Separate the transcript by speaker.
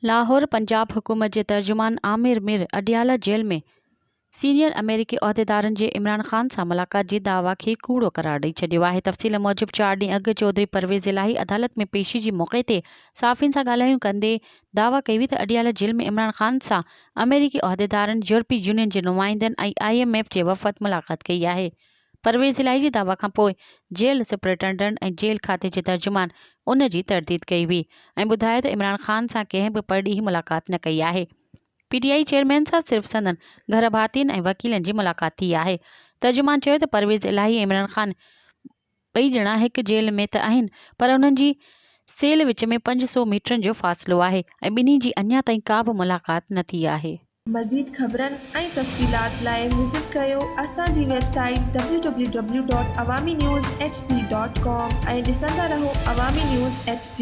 Speaker 1: लाहौर पंजाब हुकूमत जे तर्जुमान आमिर मिर अडियाला जेल में सीनियर अमेरिकी उहिदेदारनि जे इमरान ख़ान सां मुलाक़ात जी दावा खे कूड़ो करार ॾेई छॾियो आहे। तफ़सील मूजिबि 4 ॾींहं अॻु चौधरी परवेज़ इलाही अदालत में पेशी जी मौक़े ते साफ़ियुनि सां ॻाल्हायूं कंदे दावा कई हुई त अडियाला जेल में इमरान ख़ान सां अमेरिकी उहिदेदारनि, यूरोपी यूनियन जे नुमाइंदनि ऐं IMF जे वफ़द मुलाक़ात कई आहे। परवेज़ इलाही जी दावा खां पोइ जेल सुपरिटेंडेंट ऐं जेल खाते जे तर्जुमान उन जी तरदीद कई हुई ऐं ॿुधायो त इमरान ख़ान सां कंहिं बि परॾीही मुलाक़ात न कई आहे। PTI चेयरमैन सां सिर्फ़ु संदनि घर भातियुनि ऐं वकीलनि जी मुलाक़ात थी आहे। तर्जुमान चयो त परवेज़ इलाही ऐं इमरान ख़ान ॿई ॼणा हिकु जेल में त आहिनि, पर उन्हनि जी सेल विच में 500 मीटरनि जो फ़ासिलो आहे ऐं ॿिन्ही जी अञा ताईं का बि मुलाक़ात न थी आहे।
Speaker 2: मज़ीद ख़बरनि ऐं तफ़सीलात लाइ विज़िट कयो असांजी वेबसाइट www.awamiNewsHD.com ऐं ॾिसंदा रहो अवामी न्यूज़ HD।